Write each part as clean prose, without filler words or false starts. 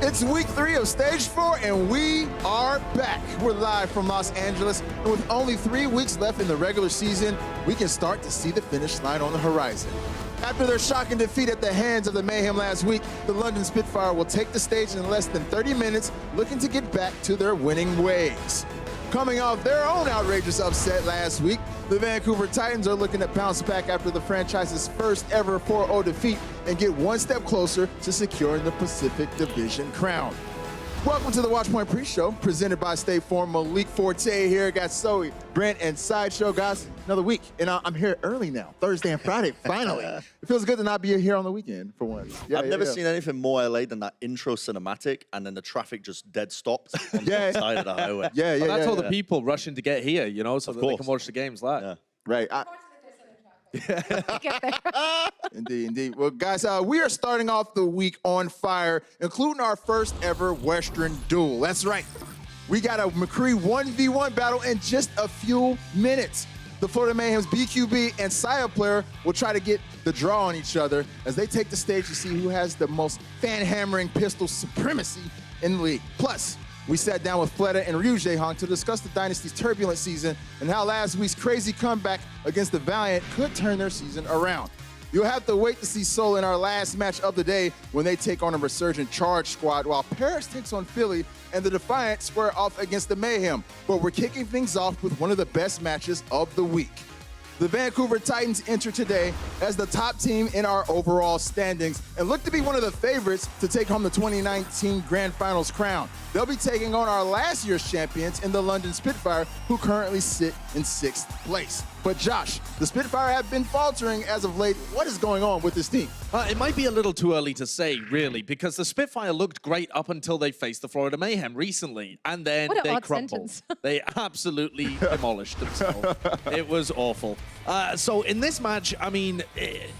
It's week 3 of stage 4, and we are back. We're live from Los Angeles, and with only 3 weeks left in the regular season, we can start to see the finish line on the horizon. After their shocking defeat at the hands of the Mayhem last week, the London Spitfire will take the stage in less than 30 minutes, looking to get back to their winning ways. Coming off their own outrageous upset last week, the Vancouver Titans are looking to bounce back after the franchise's first ever 4-0 defeat and get one step closer to securing the Pacific Division crown. Welcome to the Watchpoint Pre-Show, presented by State Farm. Malik Forte here. Got Zoe, Brent, and Sideshow. Guys, another week, and I'm here early now, Thursday and Friday, finally. It feels good to not be here on the weekend for once. I've never seen anything more LA than that intro cinematic, and then the traffic just dead stopped on the side of the highway. That's all the people rushing to get here, you know, so that they can watch the games live. Yeah. Right. Indeed. Well, guys, we are starting off the week on fire, including our first ever Western duel. That's right. We got a McCree 1v1 battle in just a few minutes. The Florida Mayhem's BQB and Saya player will try to get the draw on each other as they take the stage to see who has the most fan-hammering pistol supremacy in the league. Plus, we sat down with Fleta and Ryu Jaehong to discuss the Dynasty's turbulent season and how last week's crazy comeback against the Valiant could turn their season around. You'll have to wait to see Seoul in our last match of the day when they take on a resurgent Charge squad, while Paris takes on Philly and the Defiant square off against the Mayhem. But we're kicking things off with one of the best matches of the week. The Vancouver Titans enter today as the top team in our overall standings and look to be one of the favorites to take home the 2019 Grand Finals crown. They'll be taking on our last year's champions in the London Spitfire, who currently sit in 6th place. But Josh, the Spitfire have been faltering as of late. What is going on with this team? It might be a little too early to say, really, because the Spitfire looked great up until they faced the Florida Mayhem recently, and then they crumbled. They absolutely demolished themselves. It was awful. So in this match, I mean,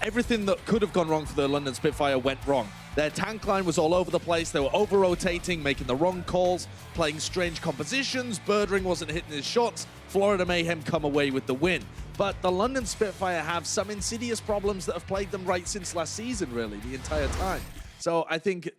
everything that could have gone wrong for the London Spitfire went wrong. Their tank line was all over the place. They were over-rotating, making the wrong calls, playing strange compositions. Birdring wasn't hitting his shots. Florida Mayhem come away with the win. But the London Spitfire have some insidious problems that have plagued them right since last season, really, the entire time. So I think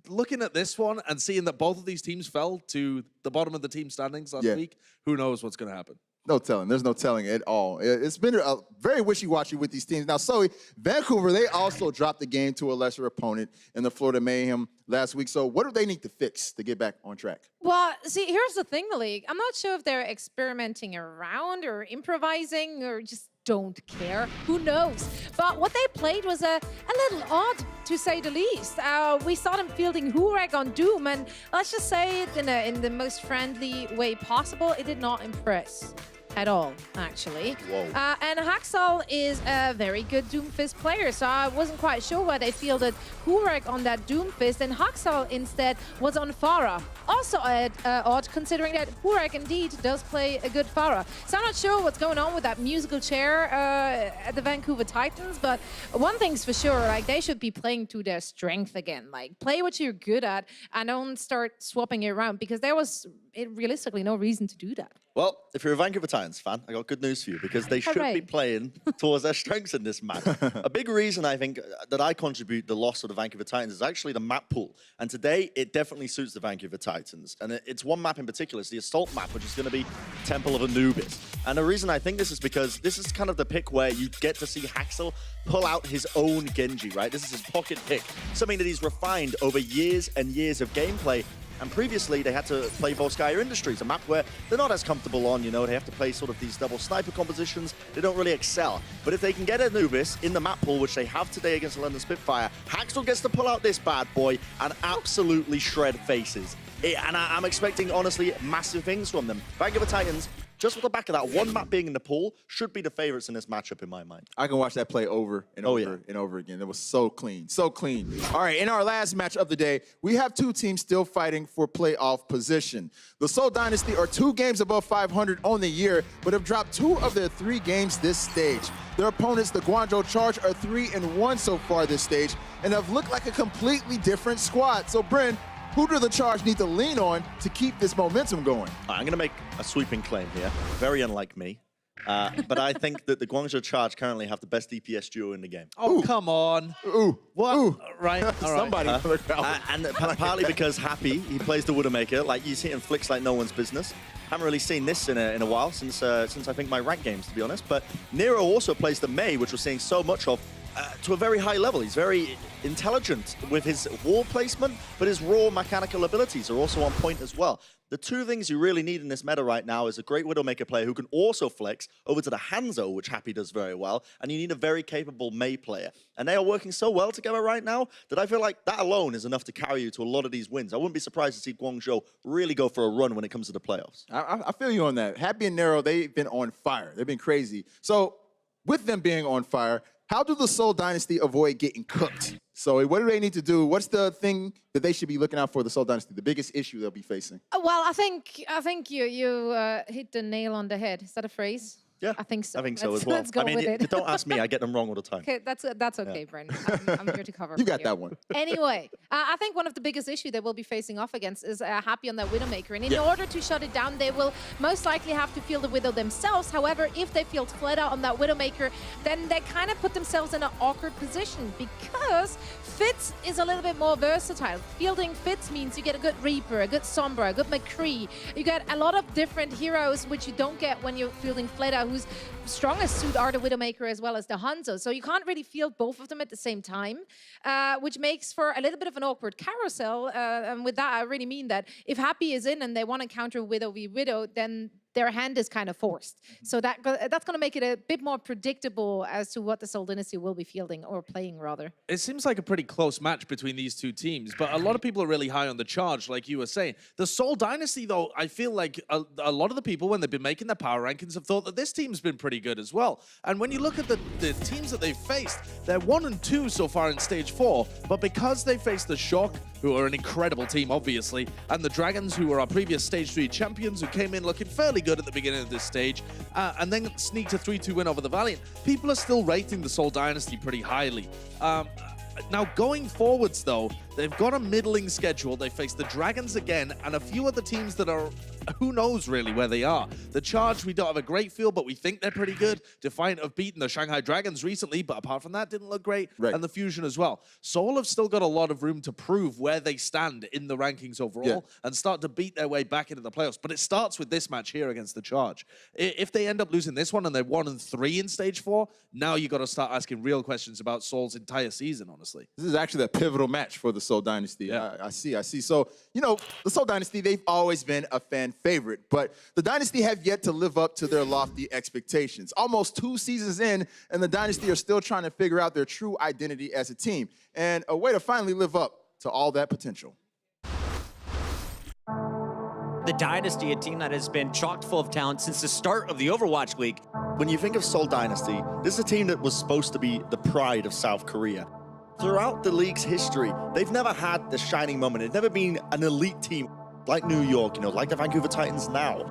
looking at this one and seeing that both of these teams fell to the bottom of the team standings last week, who knows what's going to happen? No telling. There's no telling at all. It's been very wishy-washy with these teams. Now, so Vancouver, they also dropped the game to a lesser opponent in the Florida Mayhem last week. So what do they need to fix to get back on track? Well, see, here's the thing, Malik. I'm not sure if they're experimenting around or improvising or just don't care. Who knows? But what they played was a little odd, to say the least. We saw them fielding Hurek on Doom, and let's just say it in the most friendly way possible. It did not impress at all, actually. And Haxal is a very good Doomfist player, so I wasn't quite sure why they fielded Hurek on that Doomfist, and Haxal instead was on Pharah. Also odd, considering that Hurek indeed does play a good Pharah. So I'm not sure what's going on with that musical chair at the Vancouver Titans, but one thing's for sure, like, they should be playing to their strength again. Like, play what you're good at and don't start swapping it around, because there was realistically no reason to do that. Well, if you're a Vancouver Titans fan, I got good news for you, because they should be playing towards their strengths in this match. A big reason, I think, that I contribute the loss of the Vancouver Titans is actually the map pool. And today, it definitely suits the Vancouver Titans. And it's one map in particular. It's the Assault map, which is going to be Temple of Anubis. And the reason I think this is because this is kind of the pick where you get to see Haxal pull out his own Genji, right? This is his pocket pick, something that he's refined over years and years of gameplay. And previously, they had to play Volskaya Industries, a map where they're not as comfortable on, you know, they have to play sort of these double sniper compositions. They don't really excel. But if they can get Anubis in the map pool, which they have today against the London Spitfire, Haxal gets to pull out this bad boy and absolutely shred faces. And I'm expecting, honestly, massive things from them. Vancouver Titans, just with the back of that, one map being in the pool, should be the favorites in this matchup in my mind. I can watch that play over and over and over again. It was so clean, so clean. All right, in our last match of the day, we have 2 teams still fighting for playoff position. The Seoul Dynasty are 2 games above 500 on the year, but have dropped 2 of their 3 games this stage. Their opponents, the Guangzhou Charge, are 3-1 so far this stage and have looked like a completely different squad. So, Bryn, who do the Charge need to lean on to keep this momentum going? I'm going to make a sweeping claim here, very unlike me. But I think that the Guangzhou Charge currently have the best DPS duo in the game. Oh, come on. Ooh. What? Ooh. Right. All right. Somebody. And partly because Happy, he plays the Widowmaker, like you see it in flicks like no one's business. Haven't really seen this in a while since I think my rank games, to be honest. But Nero also plays the Mei, which we're seeing so much of, to a very high level. He's very intelligent with his wall placement, but his raw mechanical abilities are also on point as well. The two things you really need in this meta right now is a great Widowmaker player who can also flex over to the Hanzo, which Happy does very well, and you need a very capable Mei player. And they are working so well together right now that I feel like that alone is enough to carry you to a lot of these wins. I wouldn't be surprised to see Guangzhou really go for a run when it comes to the playoffs. I feel you on that. Happy and Nero, they've been on fire. They've been crazy. So with them being on fire, how do the Seoul Dynasty avoid getting cooked? So what do they need to do? What's the thing that they should be looking out for, the Seoul Dynasty, the biggest issue they'll be facing? Well, I think you hit the nail on the head. Is that a phrase? Yeah, I think so. I think so as well. Let's go with it. Don't ask me. I get them wrong all the time. Okay, that's okay, Brendan. I'm here to cover. You got that one. Anyway, I think one of the biggest issues they will be facing off against is Happy on that Widowmaker. And in order to shut it down, they will most likely have to field the Widow themselves. However, if they field flat out on that Widowmaker, then they kind of put themselves in an awkward position because Fitz is a little bit more versatile. Fielding Fitz means you get a good Reaper, a good Sombra, a good McCree. You get a lot of different heroes, which you don't get when you're fielding Fleta, whose strongest suit are the Widowmaker as well as the Hanzo. So you can't really field both of them at the same time, which makes for a little bit of an awkward carousel. And with that, I really mean that if Happy is in and they want to counter Widow v Widow, then their hand is kind of forced. So that's going to make it a bit more predictable as to what the Seoul Dynasty will be fielding, or playing rather. It seems like a pretty close match between these two teams, but a lot of people are really high on the Charge, like you were saying. The Seoul Dynasty, though, I feel like a lot of the people, when they've been making their power rankings, have thought that this team's been pretty good as well. And when you look at the teams that they've faced, they're 1 and 2 so far in Stage 4, but because they faced the Shock, who are an incredible team, obviously, and the Dragons, who were our previous Stage 3 champions, who came in looking fairly good at the beginning of this stage, and then sneaked a 3-2 win over the Valiant, people are still rating the Seoul Dynasty pretty highly. Now, going forwards, though, they've got a middling schedule. They face the Dragons again, and a few other teams that are, who knows really where they are. The Charge, we don't have a great feel, but we think they're pretty good. Defiant have beaten the Shanghai Dragons recently, but apart from that, didn't look great. Right. And the Fusion as well. Seoul have still got a lot of room to prove where they stand in the rankings overall and start to beat their way back into the playoffs. But it starts with this match here against the Charge. If they end up losing this one and they're 1 and 3 in Stage 4, now you got to start asking real questions about Seoul's entire season, honestly. This is actually a pivotal match for the Seoul Dynasty. Yeah. I see. So, you know, the Seoul Dynasty, they've always been a fan favorite, but the Dynasty have yet to live up to their lofty expectations. Almost 2 seasons in, and the Dynasty are still trying to figure out their true identity as a team, and a way to finally live up to all that potential. The Dynasty, a team that has been chock full of talent since the start of the Overwatch League. When you think of Seoul Dynasty, this is a team that was supposed to be the pride of South Korea. Throughout the league's history, they've never had the shining moment. They've never been an elite team like New York, you know, like the Vancouver Titans now.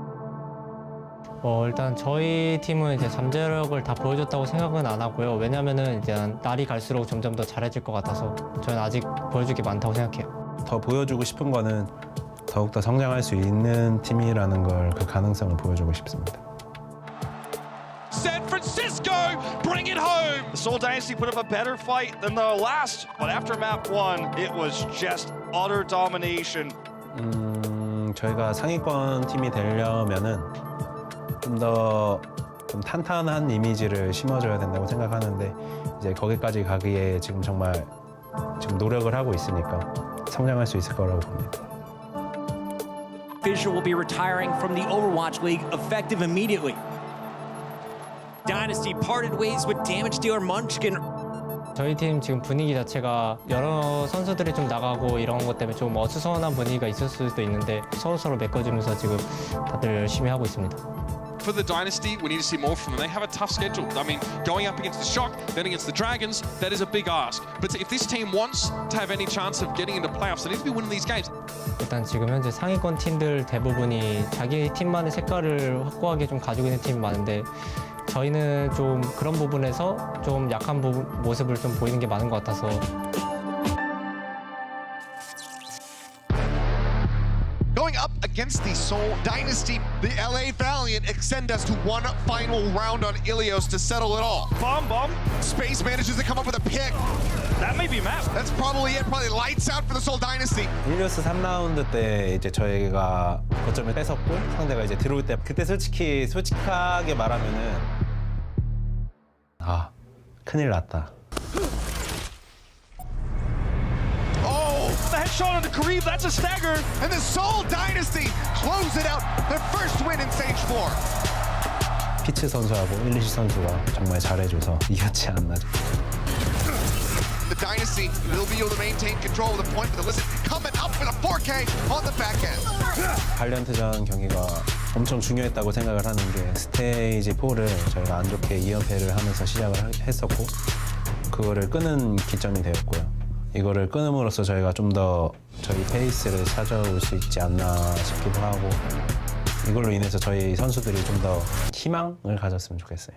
일단 저희 팀은 이제 잠재력을 다 보여줬다고 생각은 안 하고요. 왜냐면은 이제 날이 갈수록 점점 더 잘해질 것 같아서 저는 아직 보여줄 게 많다고 생각해요. 더 보여주고 싶은 거는 더욱더 성장할 수 있는 팀이라는 걸, 그 가능성을 보여주고 싶습니다. San Francisco bring it home. The Seoul Dynasty put up a better fight than the last, but after map 1, it was just utter domination. 저희가 상위권 팀이 되려면은 좀 더 탄탄한 이미지를 심어줘야 된다고 생각하는데 이제 거기까지 가기에 지금 정말 노력을 하고 있으니까 성장할 수 있을 거라고 봅니다. Preshow will be retiring from the Overwatch League effective immediately. Dynasty parted ways with damage dealer Munchkin. 저희 팀 지금 분위기 자체가 여러 선수들이 좀 나가고 이런 것 때문에 좀 어수선한 분위기가 있을 수도 있는데 서로서로 메꿔주면서 지금 다들 열심히 하고 있습니다. For the Dynasty, we need to see more from them. They have a tough schedule. I mean, going up against the Shock, then against the Dragons, that is a big ask. But if this team wants to have any chance of getting into playoffs, they need to be winning these games. 일단 지금 현재 상위권 팀들 대부분이 자기 팀만의 색깔을 확고하게 좀 가지고 있는 팀이 많은데 저희는 좀 그런 부분에서 좀 약한 모습을 좀 보이는 게 많은 것 같아서. Going up against the Seoul Dynasty. The LA Valiant extend us to one final round on Ilios to settle it all. Bomb. Space manages to come up with a pick. That may be map. That's probably it. Probably lights out for the Seoul Dynasty. 힐리오스 3라운드 때 이제 저희가 거점을 뺏었고 상대가 이제 들어올 때 그때 솔직하게 말하면은 아 큰일 났다. The headshot on the Kareem, that's a stagger. And the Seoul Dynasty close it out. Their first win in Stage 4. 피츠 선수하고 일리시 선수가 정말 잘해줘서 이겼지 않나. The Dynasty will be able to maintain control of the point, but listen, coming up with a 4K on the back end. 발리언트전 경기가 엄청 중요했다고 생각을 하는 게 스테이지 4를 저희가 안 좋게 2연패를 하면서 시작을 했었고 그거를 끄는 기점이 되었고요. 이거를 끊음으로써 저희가 좀 더 저희 페이스를 찾아올 수 있지 않나 싶기도 하고 이걸로 인해서 저희 선수들이 좀 더 희망을 가졌으면 좋겠어요.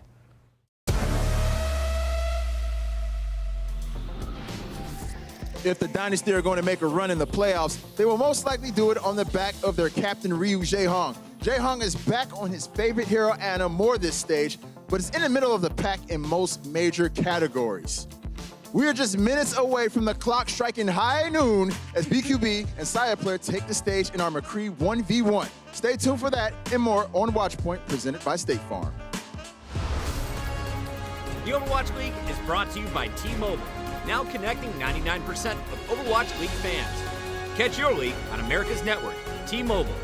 If the Dynasty are going to make a run in the playoffs, they will most likely do it on the back of their captain, Ryu Jae-hong. Jae-hong is back on his favorite hero, Anna, more this stage, but is in the middle of the pack in most major categories. We are just minutes away from the clock striking high noon as BQB and Sayaplayer take the stage in our McCree 1v1. Stay tuned for that and more on Watchpoint, presented by State Farm. The Overwatch League is brought to you by T-Mobile, now connecting 99% of Overwatch League fans. Catch your league on America's network, T-Mobile.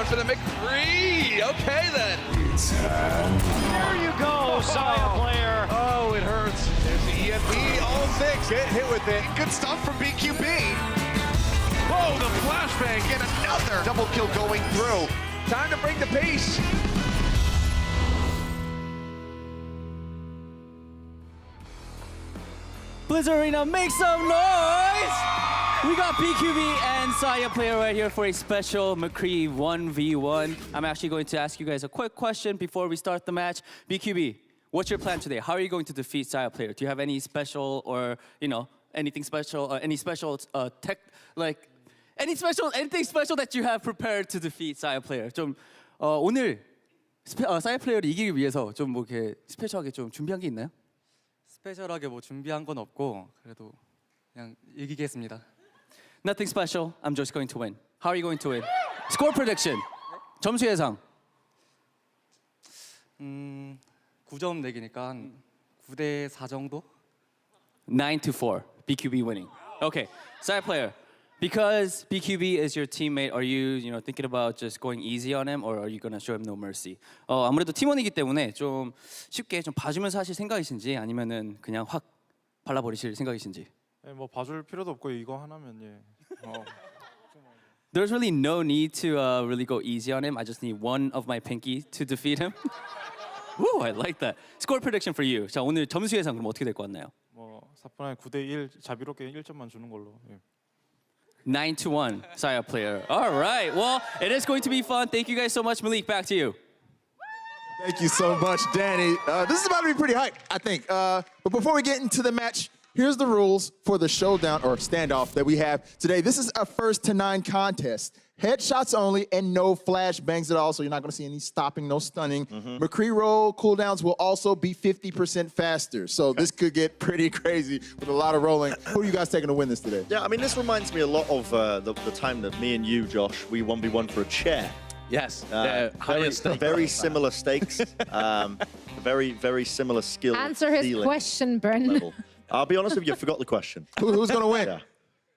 For the McCree. Okay, then. There you go, Sayaplayer. Oh, it hurts. There's the EMP. All six. Get hit with it. Good stuff from BQB. Whoa, the flashbang. Get another double kill going through. Time to bring the pace. Blizzard Arena, make some noise! We got BQB and Sayaplayer right here for a special McCree 1v1. I'm actually going to ask you guys a quick question before we start the match. BQB, what's your plan today? How are you going to defeat Sayaplayer? Do you have any special or, anything special, any special anything special that you have prepared to defeat Sayaplayer? 오늘 사야플레이어를 이기기 위해서 좀 뭐 이렇게 스페셜하게 좀 준비한 게 있나요? 스페셜하게 뭐 준비한 건 없고 그래도 그냥 이기겠습니다. Nothing special. I'm just going to win. How are you going to win? Score prediction. 점수 예상. 9점 내기니까 한 9대 4 정도? 9-4. BQB winning. Okay. Sayaplayer. Because BQB is your teammate, are you, thinking about just going easy on him, or are you gonna show him no mercy? 아무래도 팀원이기 때문에 좀 쉽게 좀 봐주면서 하실 생각이신지, 아니면은 그냥 확 발라버리실 생각이신지. 뭐 봐줄 필요도 없고 이거 하나면 예. There's really no need to really go easy on him. I just need one of my pinky to defeat him. Ooh, I like that. Score prediction for you. 자, 오늘 점수 예상 그럼 어떻게 될 것 같나요? 뭐 4분에 9대1 자비롭게 1점만 주는 걸로. 예. 9-1, Saya player. All right. Well, it is going to be fun. Thank you guys so much. Malik, back to you. Thank you so much, Danny. This is about to be pretty hype, I think. But before we get into the match, here's the rules for the showdown or standoff that we have today. This is a 1st to 9 contest. Headshots only and no flashbangs at all, so you're not going to see any stopping, no stunning. McCree roll cooldowns will also be 50% faster, so this could get pretty crazy with a lot of rolling. Who are you guys taking to win this today? Yeah, I mean, this reminds me a lot of the time that me and you, Josh, we 1v1 for a chair. Yes, very similar stakes, very, very similar skill. Answer his question, Bren. Level. I'll be honest with you, I forgot the question. Who's going to win? Yeah.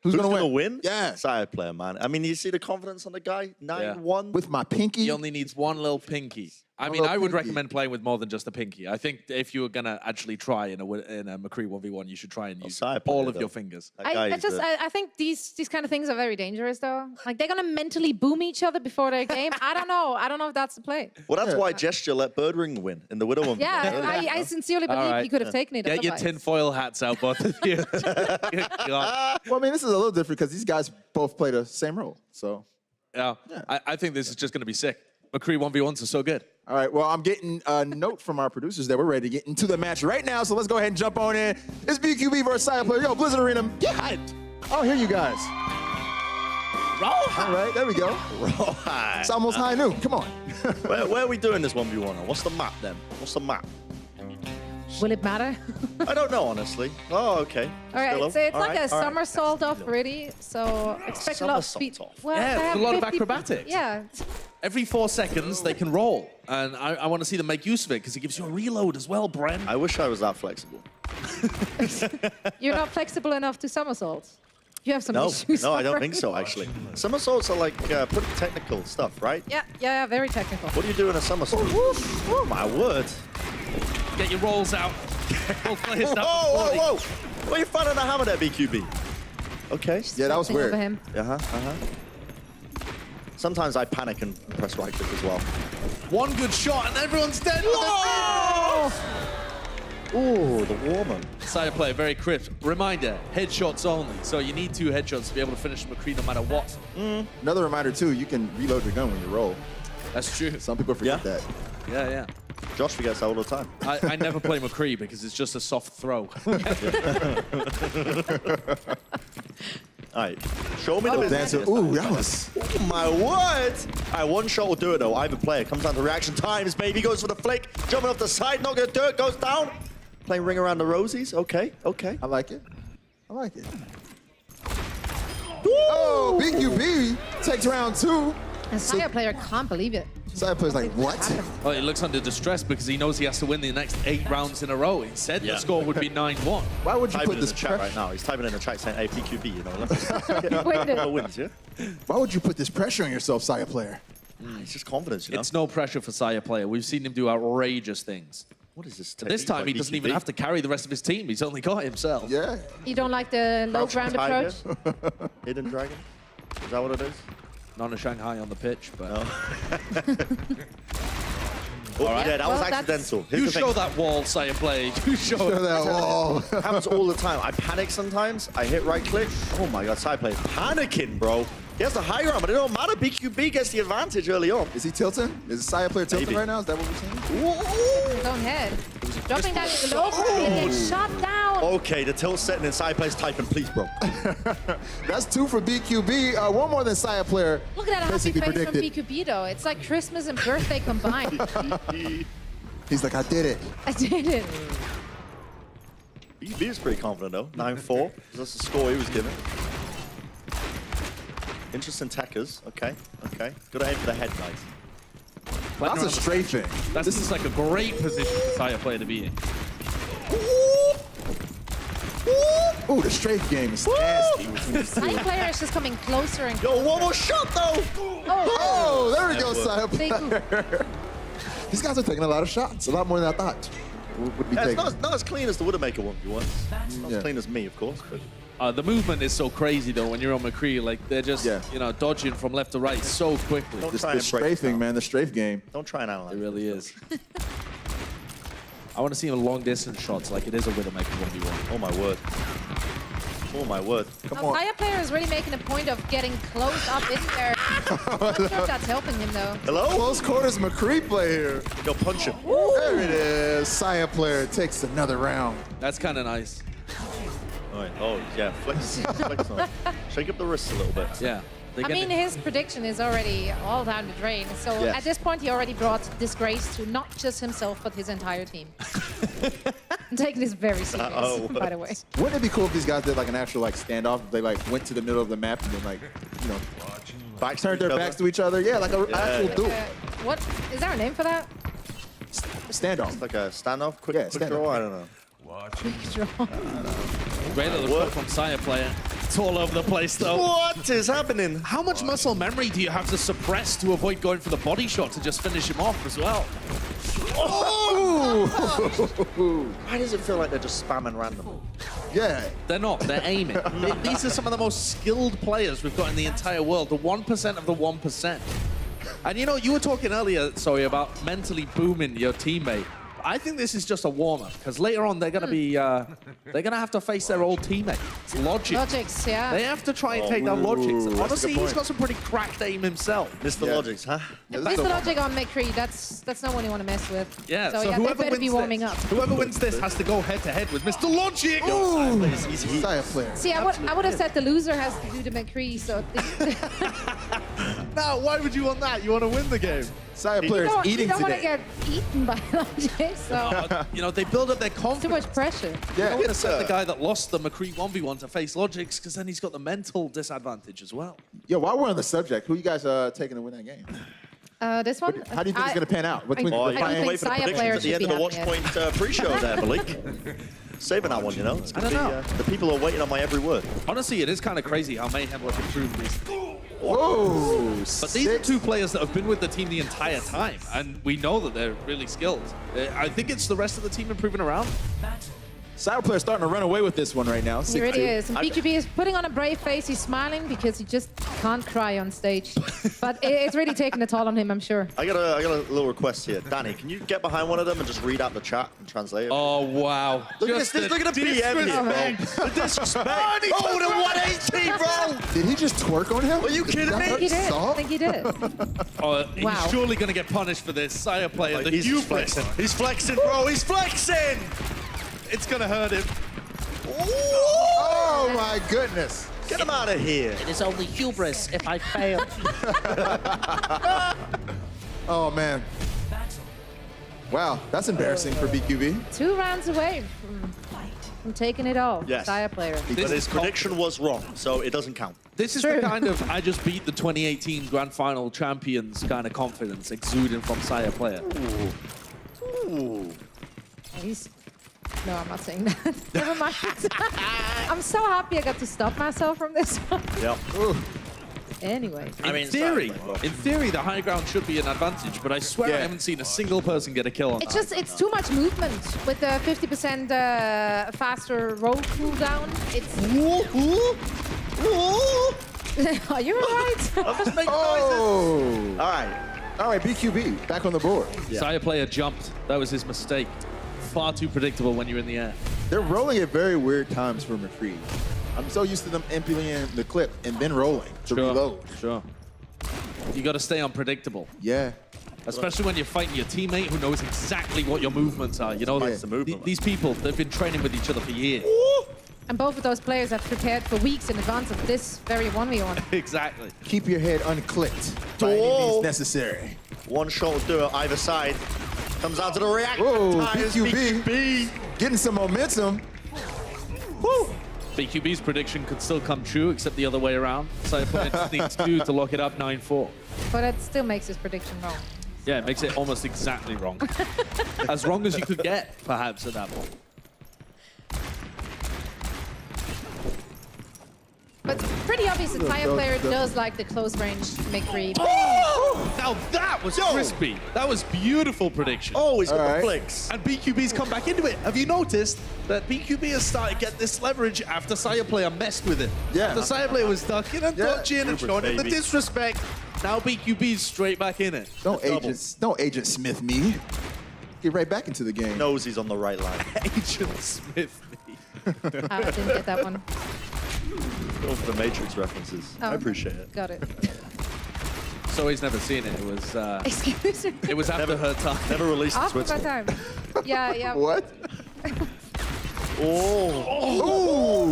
Who's going gonna to win? Yeah. Saya player, man. I mean, you see the confidence on the guy? 9-1. With my pinky? He only needs one little pinky. I mean, I would recommend playing with more than just a pinky. I think if you were going to actually try in a McCree 1v1, you should try and use all of your fingers. I think these kind of things are very dangerous, though. Like, they're going to mentally boom each other before their game. I don't know. I don't know if that's the play. Well, that's why Gesture let Birdring win in the Widow one. Yeah, I sincerely believe he could have taken it. Get your tinfoil hats out, both of you. Well, I mean, this is a little different because these guys both play the same role, so. Yeah, I think this is just going to be sick. McCree 1v1s are so good. All right, well, I'm getting a note from our producers that we're ready to get into the match right now, so let's go ahead and jump on in. It's BQB versus Saya player. Yo, Blizzard Arena, get hyped. Oh, here you guys. All right, there we go. It's almost high noon. Come on. Where are we doing this 1v1 on? What's the map then? What's the map? Will it matter? I don't know, honestly. Oh, okay. All right, so it's like a somersault off, really. So expect a lot of speed. Well, yeah, a lot of acrobatics. Yeah. Every 4 seconds, they can roll. And I want to see them make use of it because it gives you a reload as well, Bren. I wish I was that flexible. You're not flexible enough to somersault. You have some issues. No, I don't think so, actually. Somersaults are like pretty technical stuff, right? Yeah, very technical. What do you do in a somersault? Oh, my word. Get your rolls out. Both players down. Whoa. What are you finding a hammer there, BQB? Okay. Yeah, that was weird. Him. Sometimes I panic and press right click as well. One good shot and everyone's dead. Ooh, the warmer. Saya player, very crisp. Reminder, headshots only. So you need 2 headshots to be able to finish McCree no matter what. Another reminder, too, you can reload your gun when you roll. That's true. Some people forget that. Yeah. Josh forgets that all the time. I never play McCree because it's just a soft throw. All right, show me the business. Ooh, that was... Oh, my word. All right, one shot will do it, though. Either player comes down to reaction times, baby. Goes for the flick. Jumping off the side, not going to do it. Goes down. Playing Ring Around the Rosies. Okay. I like it. Oh, BQB takes round 2. And Saya player can't believe it. Saya player's like, what? Well, he looks under distress because he knows he has to win the next 8 rounds in a row. He said the score would be 9-1. Why would you put this in the chat right now? He's typing in the chat saying, hey, PQB, you know. Wins, yeah? Why would you put this pressure on yourself, Saya player? It's just confidence, you know? It's no pressure for Saya player. We've seen him do outrageous things. What is this? This time, he doesn't even have to carry the rest of his team. He's only got himself. Yeah. You don't like the low ground approach? Hidden Dragon? Is that what it is? Not a Shanghai on the pitch, but... No. Yeah, that was accidental. You show that wall, Saya player. You show that wall. Happens all the time. I panic sometimes. I hit right click. Oh my god, Saya player panicking, bro. He has the high ground, but it don't matter. BQB gets the advantage early on. Is he tilting? Is the Saya player tilting right now? Is that what we're saying? His own head. Dropping down to the low and getting shot down. Okay, the tilt's setting and Saya player's typing, please, bro. That's 2 for BQB. One more than Saya player. Look at that happy face from BQB, though. It's like Christmas and birthday combined. He's like, I did it. I did it. BQB is pretty confident, though. 9-4. That's the score he was given. Interesting tackers. Okay. Gotta aim for the head, guys. That's a strafing. This is like a great position for Saya player to be in. Ooh, the strafe game is nasty. Saya player is just coming closer and closer. Yo, one more shot, though! Oh, there we go, Saya player. These guys are taking a lot of shots. A lot more than I thought would be taken. It's not as clean as the Widowmaker 1v1. Not as clean as me, of course. But... The movement is so crazy though when you're on McCree. Like they're just you know dodging from left to right so quickly. The strafing, man, the strafe game. Don't try and analyze. It really is. I want to see him long distance shots like it is a Widowmaker 1v1. Oh my word. Oh my word. Come on. Fire player is really making a point of getting close up in there. I'm not sure if that's helping him though. Hello? Close quarters McCree play here. Go punch him. There it is. Saya player takes another round. That's kind of nice. Oh yeah, flex on it. Shake up the wrists a little bit. Yeah. I mean, his prediction is already all down the drain. So at this point, he already brought disgrace to not just himself, but his entire team. I'm taking this very serious, by the way. Wouldn't it be cool if these guys did like an actual like standoff? They like went to the middle of the map and then like, you know, turned their backs to each other. Yeah, like an actual duel. What is there a name for that? Standoff. Like a standoff, quick draw. I don't know. Quick draw. Great little shot from Saya player. It's all over the place though. What is happening? How much muscle memory do you have to suppress to avoid going for the body shot to just finish him off as well? Oh! Why does it feel like they're just spamming randomly? Yeah. They're not. They're aiming. These are some of the most skilled players we've got in the entire world. The 1% of the 1%. And you know, you were talking earlier, sorry, about mentally booming your teammate. I think this is just a warm-up because later on they're gonna be they're gonna have to face their old teammates. Logic. Logics, yeah. They have to try and take down Logics. And honestly, he's got some pretty cracked aim himself. Mr. Logics, huh? Mr. Logic on McCree, that's not one you want to mess with. Yeah, so yeah, whoever they better wins be warming up. Whoever wins this has to go head-to-head with Mr. Logic. Saya player. See, I would have said the loser has to do the McCree, so... No, why would you want that? You want to win the game. Saya player is eating you don't want to today. get eaten by Logic, so... You know, they build up their confidence. Too much pressure. You don't want to set the guy that lost the McCree 1v1 to face Logics because then he's got the mental disadvantage as well. Yo, while we're on the subject, who you guys taking to win that game? This one? How do you think it's going to pan out? Between Oh, you I can't think wait for the Saya predictions player at the end of the Watchpoint pre-show there, Malik. Saving that one, you know? It's gonna be, the people are waiting on my every word. Honestly, it is kind of crazy how Mayhem have improved recently. Whoa! But these are two players that have been with the team the entire time, and we know that they're really skilled. I think it's the rest of the team improving around. Saya player starting to run away with this one right now. He really is. And BQB is putting on a brave face. He's smiling because he just can't cry on stage. But it's really taking a toll on him, I'm sure. I got a little request here. Danny, can you get behind one of them and just read out the chat and translate it? Oh, wow. Look at this. Look at the BM here, man. The disrespect. Oh, the 180, bro. Did he just twerk on him? Are you kidding me? I think he did. I think he did. He's surely going to get punished for this. Saya player, the he's flexing. He's flexing, bro. He's flexing. It's going to hurt him. Oh, my goodness. Get him out of here. It is only hubris if I fail. Oh, man. Wow, that's embarrassing for BQB. 2 rounds away from taking it all. Yes. Saya player. But his prediction was wrong, so it doesn't count. This is the kind of I just beat the 2018 Grand Final champions kind of confidence exuding from Saya player. Ooh. No, I'm not saying that. Never mind. I'm so happy I got to stop myself from this one. Yep. Anyway. In theory, the high ground should be an advantage, but I swear I haven't seen a single person get a kill on that. It's too much movement with the 50% faster roll cooldown. It's... Are you all right? I'm just making noises. All right, BQB, back on the board. Saya player jumped. That was his mistake. Far too predictable when you're in the air. They're rolling at very weird times for McCree. I'm so used to them emptying the clip and then rolling to reload. Sure. You got to stay unpredictable. Yeah. Especially when you're fighting your teammate who knows exactly what your movements are. You know, these people, they've been training with each other for years. And both of those players have prepared for weeks in advance of this very 1v1. Exactly. Keep your head unclipped by any means necessary. One shot will do it either side. Comes out to the reaction. Whoa, tires. BQB getting some momentum. Woo! BQB's prediction could still come true, except the other way around. Saya player just needs 2 to lock it up 9-4. But it still makes his prediction wrong. Yeah, it makes it almost exactly wrong. As wrong as you could get, perhaps, at that point. But pretty obvious that Saya player does like the close range McCree. Oh! Now that was crispy. That was beautiful prediction. Oh, he's got the flicks. And BQB's come back into it. Have you noticed that BQB has started to get this leverage after Saya player messed with it? Yeah. After Saya player was ducking and dodging and showing him the disrespect. Now BQB's straight back in it. Don't Agent Smith me. Get right back into the game. Knows he's on the right line. Agent Smith me. I didn't get that one. All for the Matrix references. I appreciate it. Got it. So he's never seen it. It was. Excuse me. It was after her time. Never released in After my Switzerland. time. Yeah. What? Oh.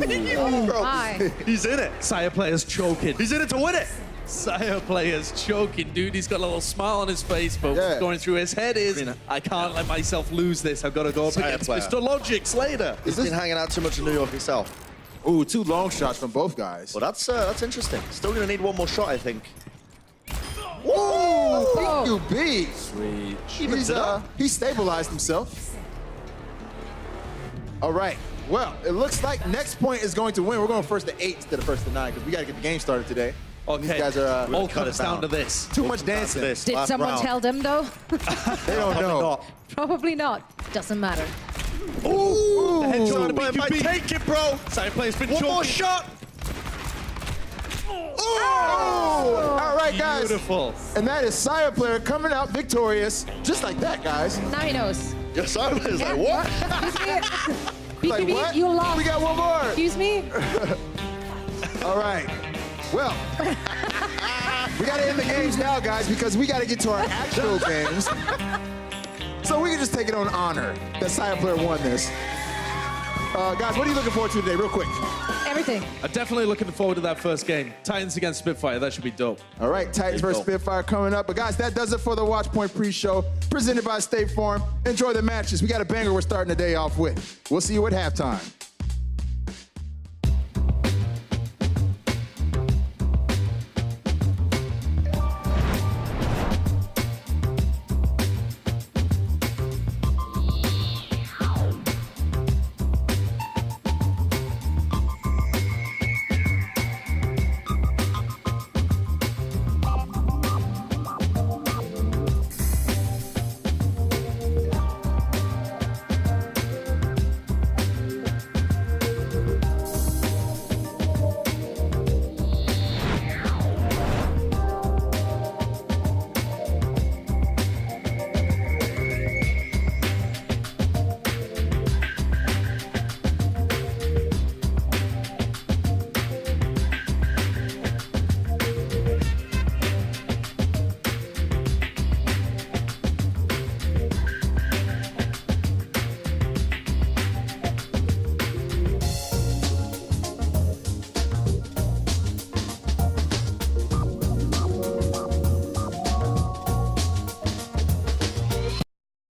My. He's in it. Saya player's choking. He's in it to win it. Saya player's choking, dude. He's got a little smile on his face, but what's going through his head is, I can't let myself lose this. I've got to go up against Mr. Logic Slater. He's been hanging out too much in New York himself. Ooh, 2 long shots from both guys. Well, that's interesting. Still going to need one more shot, I think. Whoa! BQB. Sweet. He stabilized himself. All right. Well, it looks like next point is going to win. We're going first to 8 instead of first to 9 because we got to get the game started today. Okay. These guys are all comes down to this. Too much dancing. Did someone tell them though? They don't know. Probably not. Doesn't matter. Ooh! Headshot But if I BQB. take it, bro. Saya player's been One choking. more shot. Oh! All right, guys. Beautiful. And that is Saya player coming out victorious, just like that, guys. Now he knows. Yes, I was like, what? Like, BQB, what? you lost. We got one more. Excuse me? All right. Well, we got to end the games now, guys, because we got to get to our actual games. So we can just take it on honor that Saya player won this. Guys, what are you looking forward to today, real quick? Everything. I'm definitely looking forward to that first game. Titans against Spitfire. That should be dope. All right, Titans versus Spitfire coming up. But guys, that does it for the Watchpoint pre-show presented by State Farm. Enjoy the matches. We got a banger we're starting the day off with. We'll see you at halftime.